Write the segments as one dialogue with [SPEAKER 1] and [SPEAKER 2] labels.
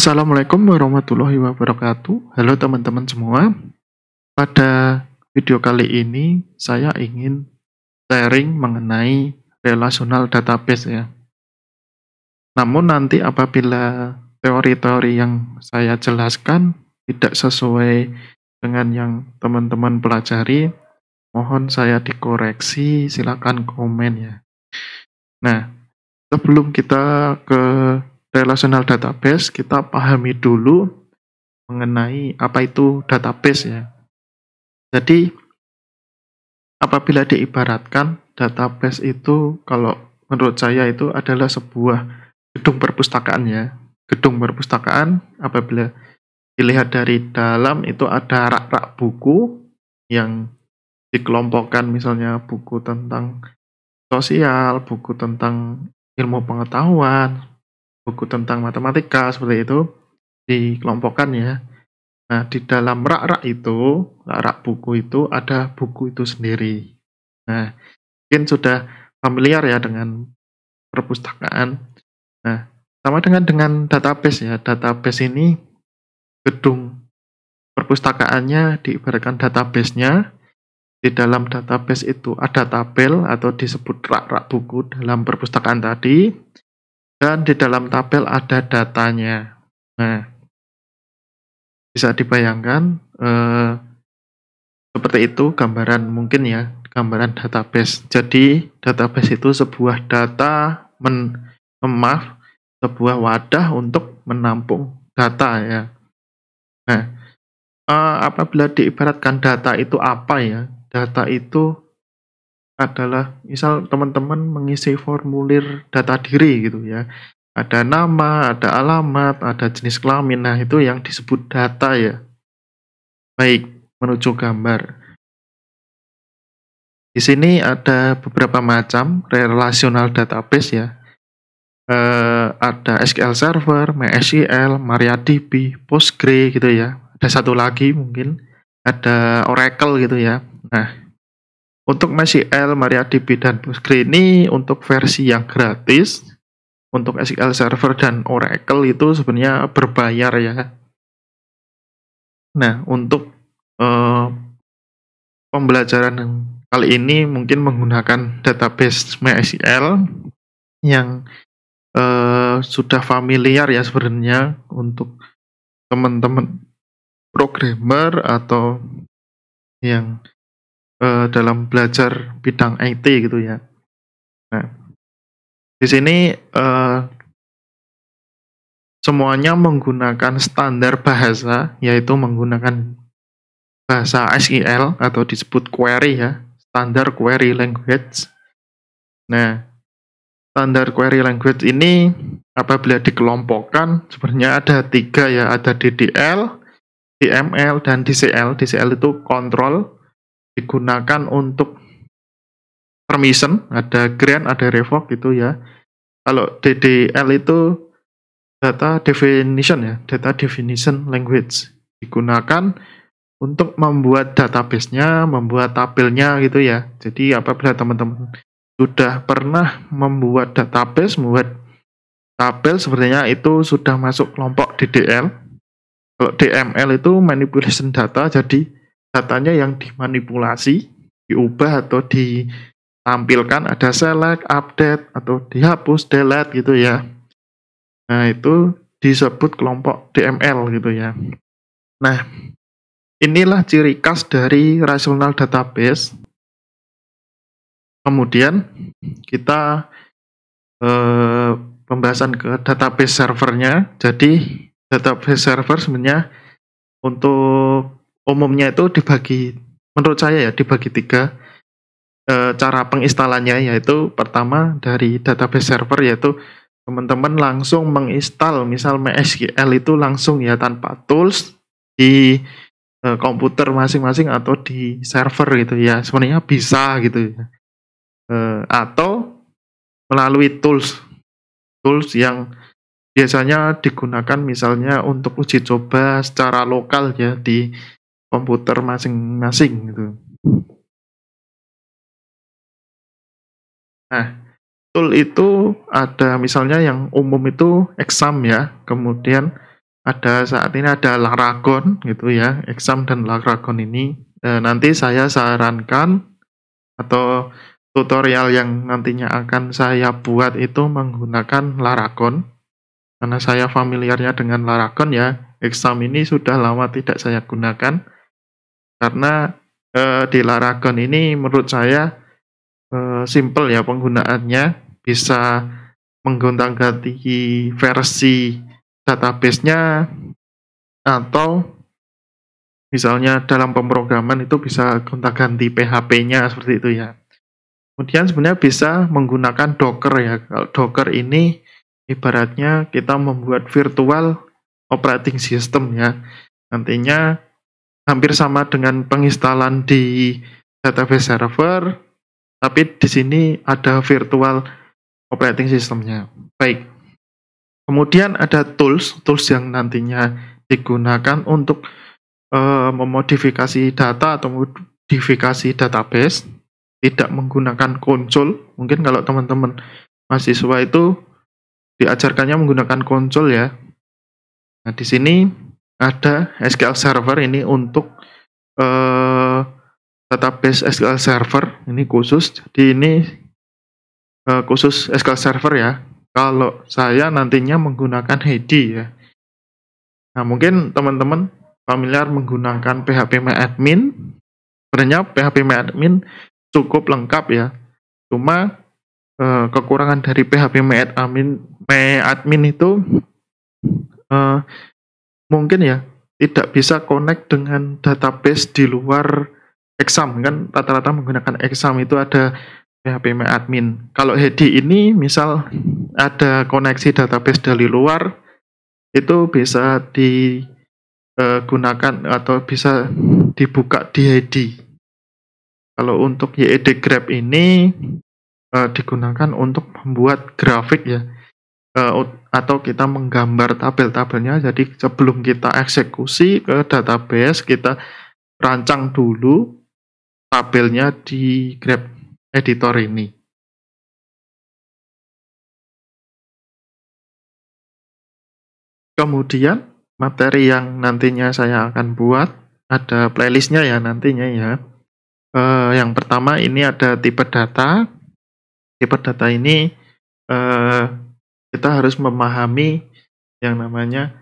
[SPEAKER 1] Assalamualaikum warahmatullahi wabarakatuh. Halo teman-teman semua. Pada video kali ini saya ingin sharing mengenai relational database ya. Namun nanti apabila teori-teori yang saya jelaskan tidak sesuai dengan yang teman-teman pelajari, mohon saya dikoreksi, silakan komen ya. Nah, sebelum kita ke relational database, kita pahami dulu mengenai apa itu database ya. Jadi apabila diibaratkan database itu kalau menurut saya itu adalah sebuah gedung perpustakaan ya. Gedung perpustakaan apabila dilihat dari dalam itu ada rak-rak buku yang dikelompokkan, misalnya buku tentang sosial, buku tentang ilmu pengetahuan, buku tentang matematika, seperti itu dikelompokkan ya. Nah, di dalam rak-rak itu, rak-rak buku itu ada buku itu sendiri. Nah, mungkin sudah familiar ya dengan perpustakaan. Nah, sama dengan database ya. Database ini gedung perpustakaannya diibaratkan database-nya. Di dalam database itu ada tabel atau disebut rak-rak buku dalam perpustakaan tadi. Dan di dalam tabel ada datanya. Nah, bisa dibayangkan seperti itu gambaran mungkin ya, gambaran database. Jadi database itu sebuah data sebuah wadah untuk menampung data ya. Nah, apabila diibaratkan data itu apa ya? Data itu adalah misal teman-teman mengisi formulir data diri gitu ya. Ada nama, ada alamat, ada jenis kelamin. Nah, itu yang disebut data ya. Baik, menuju gambar. Di sini ada beberapa macam relational database ya. Ada SQL Server, MySQL, MariaDB, Postgre gitu ya. Ada satu lagi mungkin, ada Oracle gitu ya. Nah, untuk MySQL, MariaDB, dan Postgre ini untuk versi yang gratis. Untuk SQL Server dan Oracle itu sebenarnya berbayar ya. Nah, untuk pembelajaran kali ini mungkin menggunakan database MySQL yang sudah familiar ya sebenarnya untuk teman-teman programmer atau yang dalam belajar bidang IT gitu ya. Nah, di sini semuanya menggunakan standar bahasa, yaitu menggunakan bahasa SQL atau disebut query ya, standar query language. Nah, standar query language ini apabila dikelompokkan sebenarnya ada 3 ya, ada DDL, DML, dan DCL. DCL itu control, digunakan untuk permission, ada grant, ada revoke gitu ya. Kalau DDL itu data definition ya, data definition language, digunakan untuk membuat database-nya, membuat tabelnya gitu ya. Jadi apabila teman-teman sudah pernah membuat database, membuat tabel, sebenarnya itu sudah masuk kelompok DDL. Kalau DML itu manipulation data, jadi datanya yang dimanipulasi, diubah atau ditampilkan, ada select, update, atau dihapus, delete gitu ya. Nah, itu disebut kelompok DML gitu ya. Nah, inilah ciri khas dari relational database. Kemudian kita pembahasan ke database servernya. Jadi database server sebenarnya untuk umumnya itu dibagi, menurut saya ya dibagi 3 cara penginstalannya, yaitu pertama dari database server, yaitu teman-teman langsung menginstal misal MySQL itu langsung ya tanpa tools di komputer masing-masing atau di server gitu ya, sebenarnya bisa gitu ya. Atau melalui tools yang biasanya digunakan misalnya untuk uji coba secara lokal ya di komputer masing-masing gitu. Nah, tool itu ada misalnya yang umum itu exam ya, kemudian saat ini ada Laragon gitu ya, Exam dan Laragon ini. Nanti saya sarankan atau tutorial yang nantinya akan saya buat itu menggunakan Laragon. Karena saya familiarnya dengan Laragon ya, Exam ini sudah lama tidak saya gunakan. Karena di Laragon ini menurut saya simple ya penggunaannya, bisa menggonta-ganti versi database-nya, atau misalnya dalam pemrograman itu bisa gonta-ganti PHP-nya seperti itu ya. Kemudian sebenarnya bisa menggunakan Docker ya. Kalau Docker ini ibaratnya kita membuat virtual operating system ya. Nantinya hampir sama dengan penginstalan di database server, tapi di sini ada virtual operating systemnya. Baik. Kemudian ada tools yang nantinya digunakan untuk memodifikasi data atau modifikasi database, tidak menggunakan konsol. Mungkin kalau teman-teman mahasiswa itu diajarkannya menggunakan konsol ya. Nah, di sini ada SQL Server ini untuk database SQL Server ini khusus. Jadi ini khusus SQL Server ya. Kalau saya nantinya menggunakan Hedi ya. Nah, mungkin teman-teman familiar menggunakan PHPMyAdmin. Sebenarnya PHPMyAdmin cukup lengkap ya. Cuma kekurangan dari PHPMyAdmin itu mungkin ya tidak bisa connect dengan database di luar Exam. Kan rata-rata menggunakan Exam itu ada PHPMyAdmin. Kalau Hedi ini misal ada koneksi database dari luar, itu bisa digunakan atau bisa dibuka di Hedi. Kalau untuk YED Graph ini digunakan untuk membuat grafik ya, atau kita menggambar tabel-tabelnya. Jadi sebelum kita eksekusi ke database, kita rancang dulu tabelnya di Graph Editor ini. Kemudian materi yang nantinya saya akan buat, ada playlistnya ya nantinya ya. Yang pertama ini ada tipe data. Tipe data ini kita harus memahami yang namanya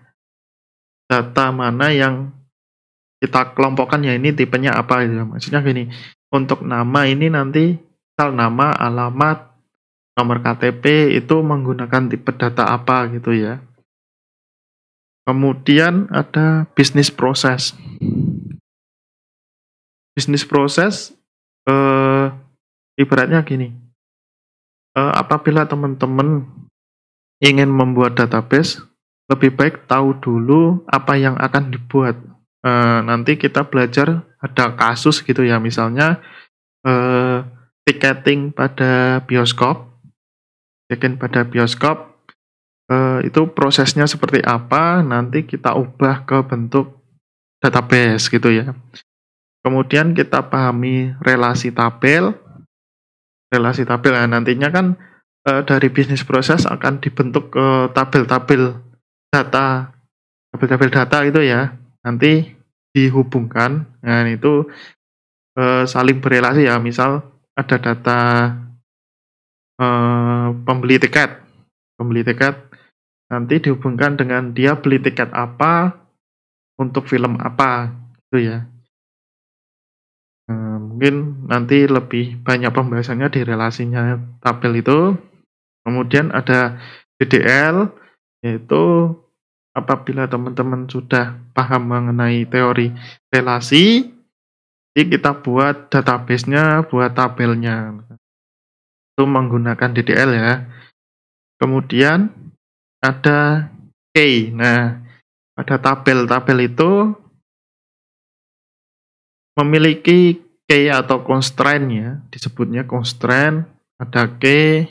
[SPEAKER 1] data mana yang kita kelompokkan ya, ini tipenya apa gitu. Maksudnya gini, untuk nama ini nanti misal nama, alamat, nomor KTP itu menggunakan tipe data apa gitu ya. Kemudian ada bisnis proses. Bisnis proses ibaratnya gini, apabila teman-teman ingin membuat database, lebih baik tahu dulu apa yang akan dibuat. Nanti kita belajar ada kasus gitu ya, misalnya ticketing pada bioskop. Check-in pada bioskop itu prosesnya seperti apa, nanti kita ubah ke bentuk database gitu ya. Kemudian kita pahami relasi tabel. Relasi tabel nah, nantinya kan dari bisnis proses akan dibentuk tabel-tabel data, tabel-tabel data itu ya, nanti dihubungkan. Nah, itu saling berelasi ya. Misal ada data pembeli tiket nanti dihubungkan dengan dia beli tiket apa untuk film apa gitu ya. Mungkin nanti lebih banyak pembahasannya di relasinya tabel itu. Kemudian ada DDL, yaitu apabila teman-teman sudah paham mengenai teori relasi, jadi kita buat database-nya, buat tabelnya. Itu menggunakan DDL ya. Kemudian ada key. Nah, pada tabel-tabel itu memiliki key atau constraint ya, disebutnya constraint, ada key,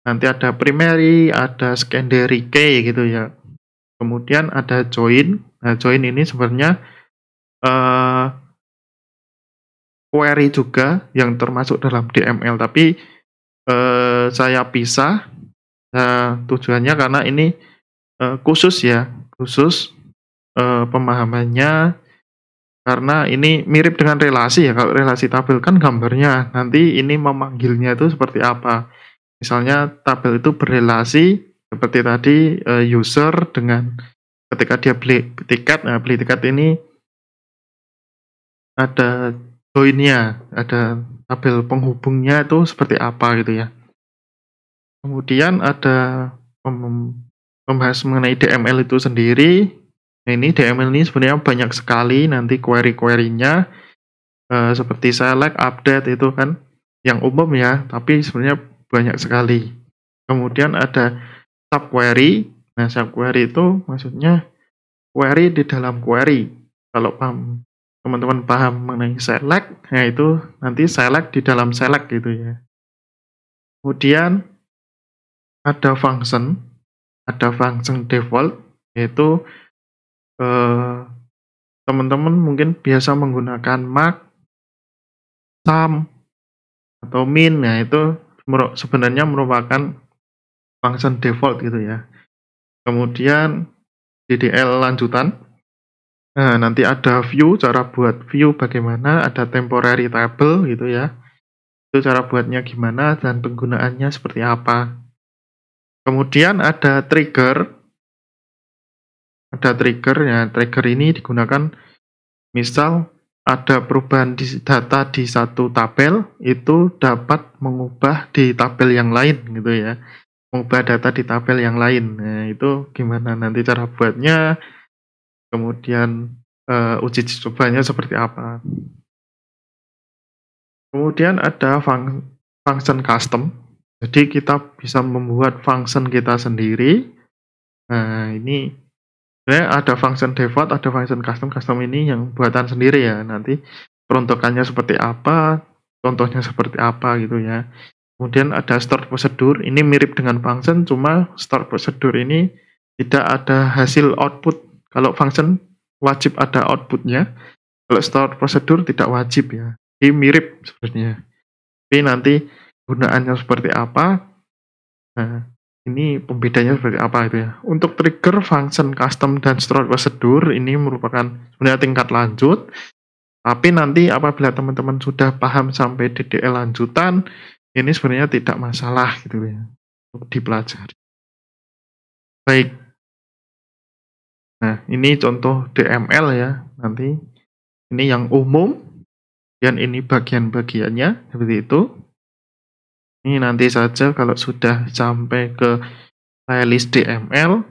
[SPEAKER 1] nanti ada primary, ada secondary key gitu ya. Kemudian ada join. Nah, join ini sebenarnya query juga yang termasuk dalam DML, tapi saya pisah. Nah, tujuannya karena ini khusus ya, khusus pemahamannya, karena ini mirip dengan relasi ya. Kalau relasi tabel kan gambarnya, nanti ini memanggilnya itu seperti apa. Misalnya tabel itu berrelasi seperti tadi, user dengan ketika dia beli tiket. Nah, beli tiket ini ada join-nya, ada tabel penghubungnya itu seperti apa gitu ya. Kemudian ada membahas mengenai DML itu sendiri. Nah, ini DML ini sebenarnya banyak sekali nanti query-query-nya, seperti select, update itu kan yang umum ya, tapi sebenarnya banyak sekali. Kemudian ada subquery. Nah, subquery itu maksudnya query di dalam query. Kalau teman-teman paham mengenai select, nah itu nanti select di dalam select gitu ya. Kemudian ada function default, yaitu teman-teman mungkin biasa menggunakan mark, sum, atau min. Nah, itu sebenarnya merupakan function default gitu ya. Kemudian DDL lanjutan. Nah, nanti ada view, cara buat view bagaimana, ada temporary table gitu ya. Itu cara buatnya gimana dan penggunaannya seperti apa. Kemudian ada trigger. Ada trigger ya. Trigger ini digunakan misal ada perubahan data di satu tabel, itu dapat mengubah di tabel yang lain gitu ya. Mengubah data di tabel yang lain. Nah, itu gimana nanti cara buatnya, kemudian uji cobanya seperti apa. Kemudian ada function custom. Jadi kita bisa membuat function kita sendiri. Nah, ini sebenarnya ada function default, ada function custom. Custom ini yang buatan sendiri ya. Nanti peruntukannya seperti apa, contohnya seperti apa gitu ya. Kemudian ada store procedure. Ini mirip dengan function, cuma store procedure ini tidak ada hasil output. Kalau function wajib ada outputnya. Kalau store procedure tidak wajib ya. Ini mirip sebenarnya. Tapi nanti gunaannya seperti apa, nah ini pembedanya seperti apa itu ya. Untuk trigger, function, custom, dan store procedure ini merupakan sebenarnya tingkat lanjut. Tapi nanti apabila teman-teman sudah paham sampai DDL lanjutan, ini sebenarnya tidak masalah gitu ya untuk dipelajari. Baik. Nah, ini contoh DML ya. Nanti ini yang umum, dan ini bagian-bagiannya seperti itu. Ini nanti saja kalau sudah sampai ke playlist DML,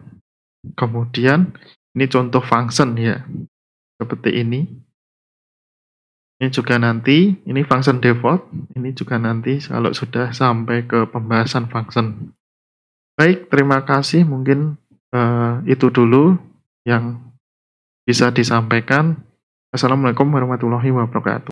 [SPEAKER 1] kemudian ini contoh function ya, seperti ini. Ini juga nanti, ini function default, ini juga nanti kalau sudah sampai ke pembahasan function. Baik, terima kasih. Mungkin itu dulu yang bisa disampaikan. Assalamualaikum warahmatullahi wabarakatuh.